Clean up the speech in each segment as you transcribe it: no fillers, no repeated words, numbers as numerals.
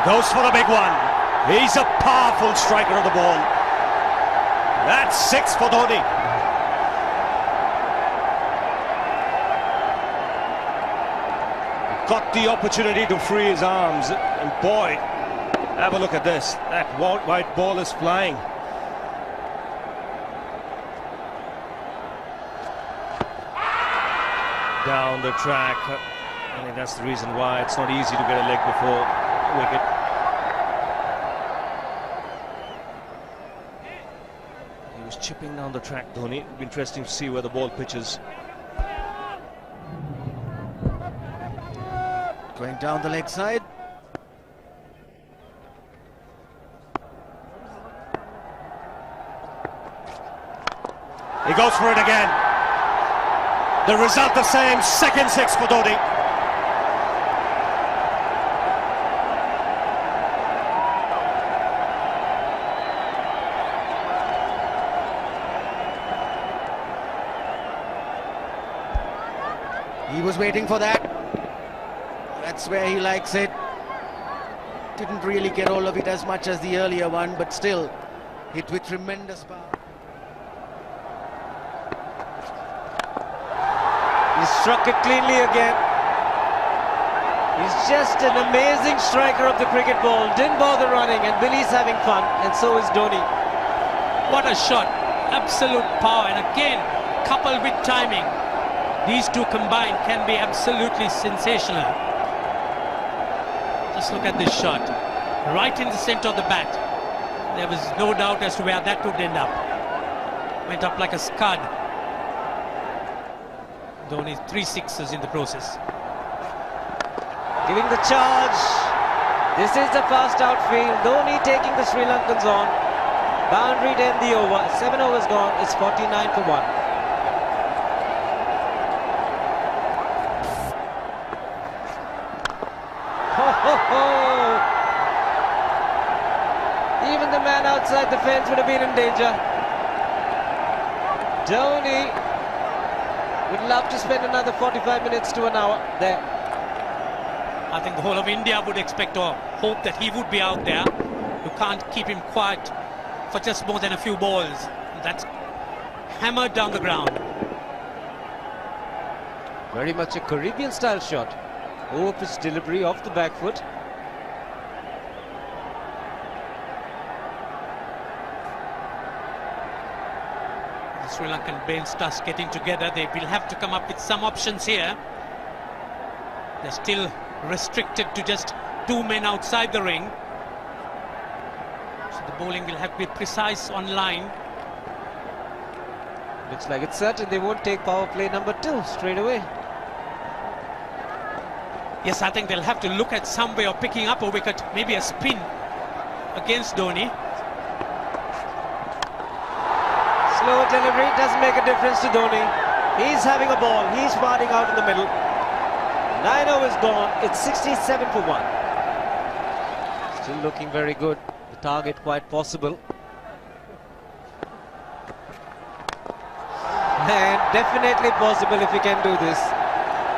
He goes for the big one. He's a powerful striker of the ball. That's 6 for Dhoni. Got the opportunity to free his arms, and boy, have a look at this. That white ball is flying. Down the track. I think that's the reason why it's not easy to get a leg before wicket. He was chipping down the track, Dhoni. It'll be interesting to see where the ball pitches. Going down the leg side. He goes for it again. The result the same, second 6 for Dhoni. He was waiting for that. That's where he likes it. Didn't really get hold of it as much as the earlier one, but still hit with tremendous power. He struck it cleanly again. He's just an amazing striker of the cricket ball. Didn't bother running, and Billy's having fun, and so is Dhoni. What a shot. Absolute power, and again, coupled with timing. These two combined can be absolutely sensational. Just look at this shot. Right in the center of the bat. There was no doubt as to where that would end up. Went up like a scud. Dhoni 3 sixes in the process. Giving the charge. This is the fast outfield. Dhoni taking the Sri Lankans on. Boundary to end the over. 7 overs gone. It's 49 for 1. Even the man outside the fence would have been in danger. Dhoni would love to spend another 45 minutes to an hour there. I think the whole of India would expect or hope that he would be out there. You can't keep him quiet for just more than a few balls. That's hammered down the ground. Very much a Caribbean style shot. Over-pitch delivery off the back foot. The Sri Lankan bench starts getting together. They will have to come up with some options here. They're still restricted to just 2 men outside the ring. So the bowling will have to be precise on line. Looks like it's certain they won't take power play number 2 straight away. Yes, I think they'll have to look at some way of picking up a wicket, maybe a spin against Dhoni. Slow delivery doesn't make a difference to Dhoni. He's having a ball, he's batting out in the middle. 9 overs gone, it's 67 for 1. Still looking very good, the target quite possible. And definitely possible if he can do this.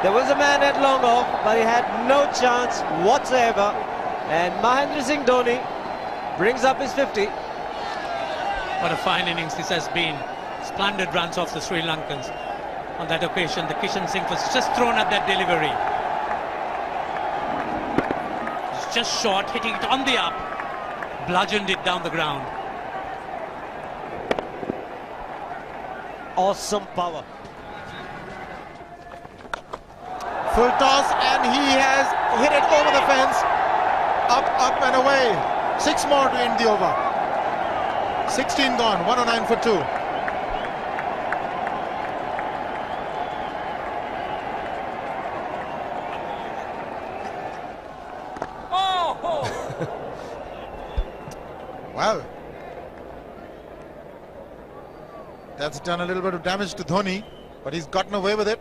There was a man at long off, but he had no chance whatsoever. And Mahendra Singh Dhoni brings up his 50. What a fine innings this has been. Splendid runs off the Sri Lankans. On that occasion, the Kishan Singh was just thrown at that delivery. It's just short, hitting it on the up. Bludgeoned it down the ground. Awesome power. Full toss, and he has hit it over the fence. Up and away. 6 more to end the over. 16 gone, 109 for 2. Oh! Well, that's done a little bit of damage to Dhoni, but he's gotten away with it.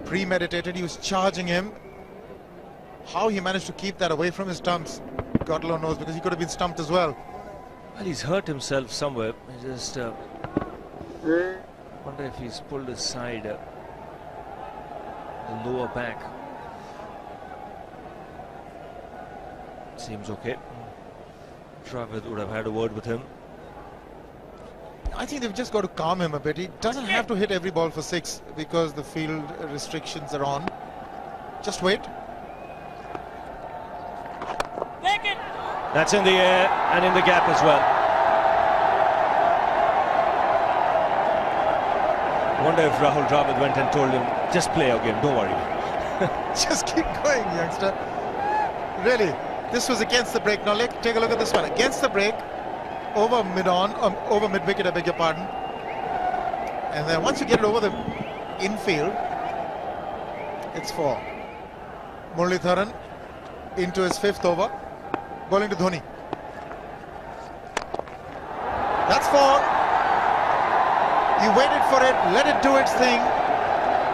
Premeditated, he was charging him. How he managed to keep that away from his stumps, God alone knows, because he could have been stumped as well. Well, he's hurt himself somewhere. I just wonder if he's pulled aside the lower back. Seems okay. Dravid would have had a word with him. I think they've just got to calm him a bit. He doesn't have to hit every ball for 6 because the field restrictions are on. Just wait. That's in the air and in the gap as well. I wonder if Rahul Dravid went and told him, just play our game, don't worry. Just keep going, youngster. Really, this was against the break. Now take a look at this one. Against the break, over mid-wicket, I beg your pardon. And then once you get it over the infield, it's 4. Muralitharan into his 5th over, bowling to Dhoni. That's 4. He waited for it, let it do its thing,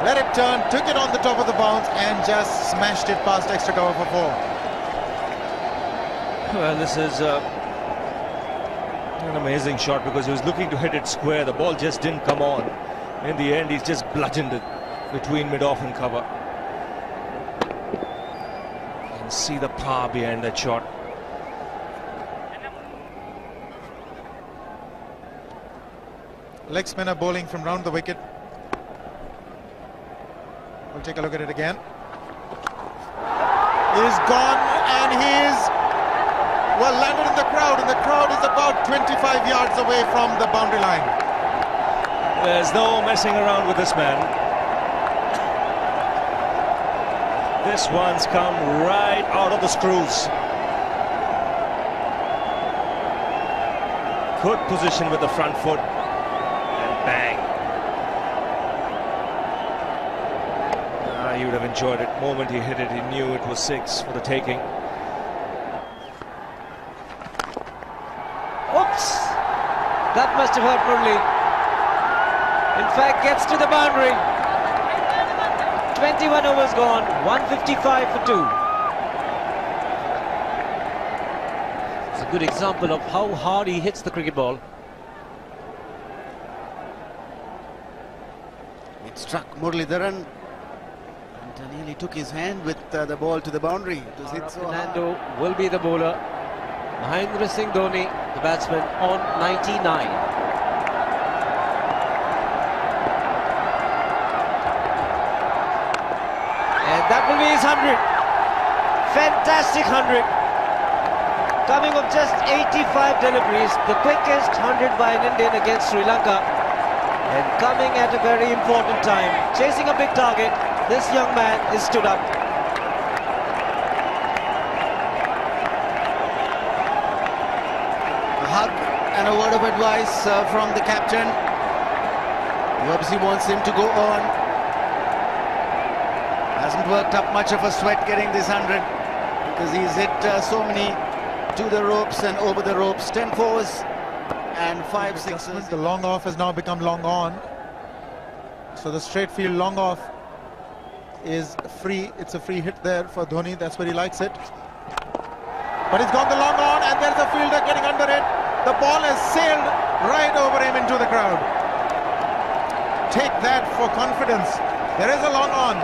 let it turn, took it on the top of the bounce and just smashed it past extra cover for 4. Well, this is an amazing shot because he was looking to hit it square. The ball just didn't come on. In the end, he's just bludgeoned it between mid-off and cover. You can see the power behind that shot. Leg spinner bowling from round the wicket. We'll take a look at it again. He's gone and he's landed in the crowd, and the crowd is about 25 yards away from the boundary line. There's no messing around with this man. This one's come right out of the screws. Good position with the front foot. Bang. He would have enjoyed it. The moment he hit it, he knew it was 6 for the taking. Oops! That must have hurt Murli. In fact, gets to the boundary. 21 overs gone, 155 for 2. It's a good example of how hard he hits the cricket ball. It struck Muralitharan and nearly took his hand with the ball to the boundary. It was hit so Fernando will be the bowler. Mahendra Singh Dhoni, the batsman, on 99. And that will be his 100. Fantastic 100. Coming of just 85 deliveries, the quickest 100 by an Indian against Sri Lanka. And coming at a very important time, chasing a big target, this young man is stood up. a hug and a word of advice from the captain. He obviously wants him to go on. Hasn't worked up much of a sweat getting this 100 because he's hit so many to the ropes and over the ropes. 10 fours and 5 sixes. The long off has now become long on. So the straight field long off is free. It's a free hit there for Dhoni. That's where he likes it. But he's gone the long on and there's a fielder getting under it. The ball has sailed right over him into the crowd. Take that for confidence. There is a long on.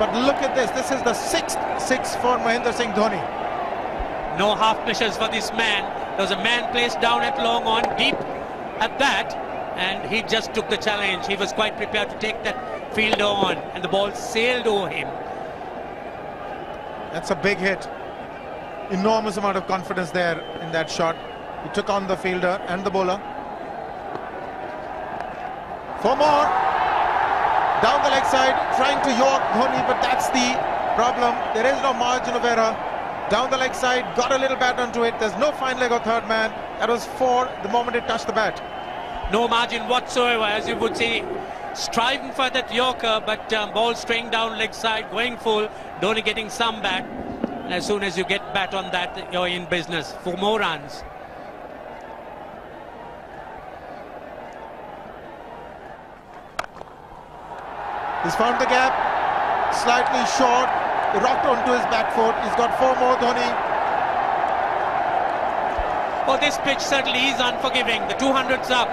But look at this. This is the 6th 6 for Mahendra Singh Dhoni. No half measures for this man. There was a man placed down at long on, deep at that, and he just took the challenge. He was quite prepared to take that fielder on, and the ball sailed over him. That's a big hit. Enormous amount of confidence there in that shot. He took on the fielder and the bowler. 4 more. Down the leg side, trying to york Dhoni, but that's the problem. There is no margin of error. Down the leg side, got a little bat onto it. There's no fine leg or third man. That was 4 the moment it touched the bat. No margin whatsoever, as you would say. Striving for that yorker, but ball straying down leg side, going full. Dhoni getting some bat. And as soon as you get bat on that, you're in business. 4 more runs. He's found the gap, slightly short, rocked onto his back foot. He's got 4 more, Dhoni. Oh, this pitch certainly is unforgiving. The 200's up.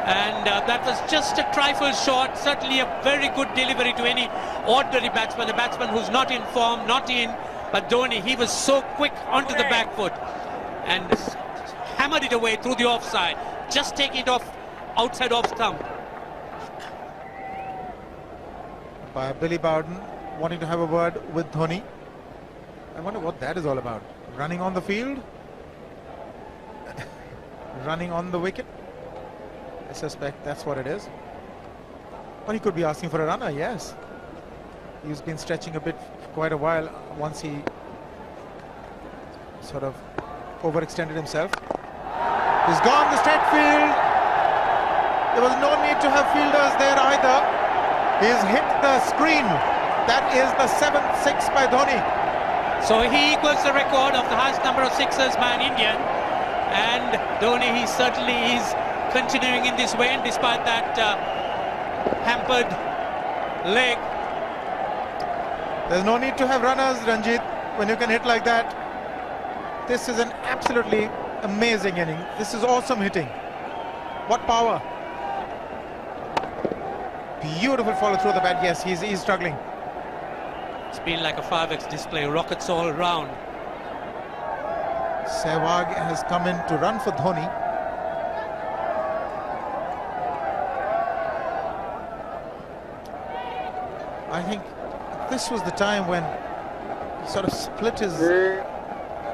And that was just a trifle short. Certainly a very good delivery to any ordinary batsman. A batsman who's not in form, not in But Dhoni, he was so quick onto the back foot and hammered it away through the offside. Just taking it off outside off stump. By Billy Bowden wanting to have a word with Dhoni. I wonder what that is all about. Running on the field? Running on the wicket? I suspect that's what it is. But he could be asking for a runner, yes. He's been stretching a bit for quite a while once he sort of overextended himself. He's gone the straight field. There was no need to have fielders there either. He's hit the screen. That is the 7th six by Dhoni. So he equals the record of the highest number of sixes by an Indian. And Dhoni, he certainly is continuing in this way, and despite that hampered leg. There's no need to have runners, Ranjit, when you can hit like that. This is an absolutely amazing inning. This is awesome hitting. What power. Beautiful follow through the bat. Yes, he's struggling. It's been like a 5x display, rockets all around. Sehwag has come in to run for Dhoni. I think this was the time when he sort of split his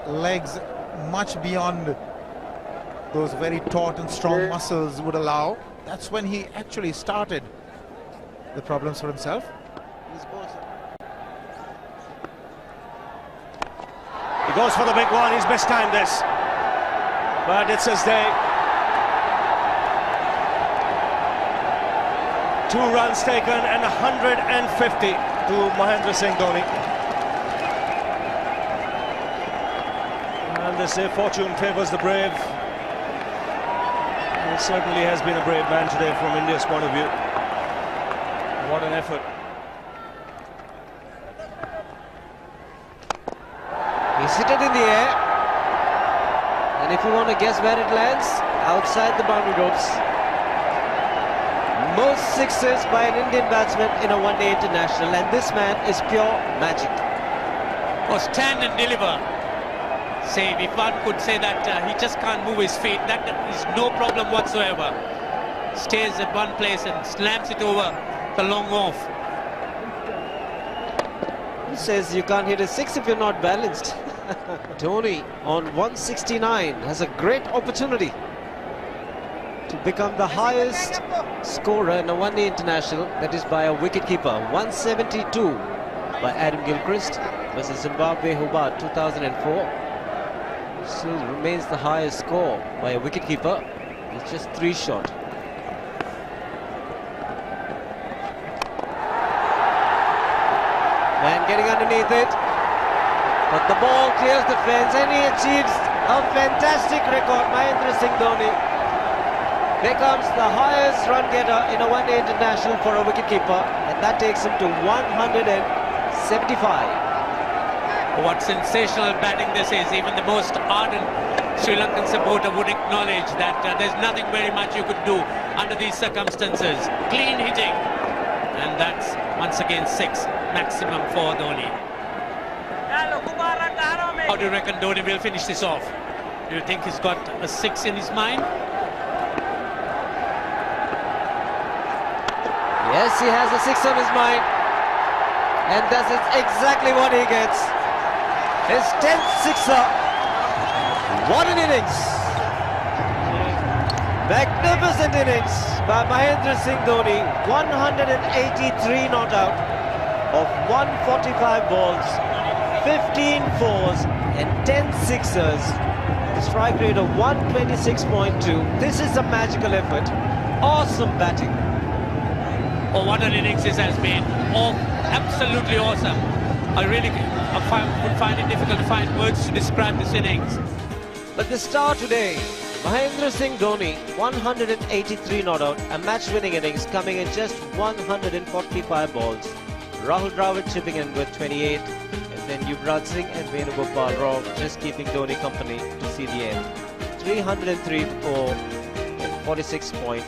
legs much beyond those very taut and strong muscles would allow. That's when he actually started the problems for himself. He goes for the big one. He's mistimed this, but it's his day. 2 runs taken and 150 to Mahendra Singh Dhoni. And they say fortune favours the brave. He certainly has been a brave man today from India's point of view. What an effort. He's hit it in the air. And if you want to guess where it lands, outside the boundary ropes. Most sixes by an Indian batsman in a one-day international, and this man is pure magic. Or stand and deliver. Say, if one could say that he just can't move his feet, that is no problem whatsoever. Stays at one place and slams it over the long off. He says you can't hit a six if you're not balanced. Dhoni on 169 has a great opportunity to become the highest scorer in a one-day international, that is by a wicket-keeper. 172 by Adam Gilchrist versus Zimbabwe Hobart 2004. Still remains the highest score by a wicket-keeper. It's just 3 short. Man getting underneath it, but the ball clears the fence and he achieves a fantastic record. Mahendra Singh Dhoni becomes the highest run getter in a one-day international for a wicketkeeper, and that takes him to 175. What sensational batting this is. Even the most ardent Sri Lankan supporter would acknowledge that there's nothing very much you could do under these circumstances. Clean hitting, and that's once again 6 maximum for Dhoni. How do you reckon Dhoni will finish this off? Do you think he's got a 6 in his mind? Yes, he has a 6 on his mind, and that is exactly what he gets. His 10th sixer. What an innings! Magnificent innings by Mahendra Singh Dhoni. 183 not out of 145 balls, 15 fours and 10 sixers. A strike rate of 126.2. This is a magical effort. Awesome batting. Oh, what an innings this has been. Oh, absolutely awesome. I really would find it difficult to find words to describe this innings. But the star today, Mahendra Singh Dhoni, 183 not out, a match-winning innings coming in just 145 balls. Rahul Dravid chipping in with 28, and then Yuvraj Singh and Venugopal Rao just keeping Dhoni company to see the end. 303 for 46 point.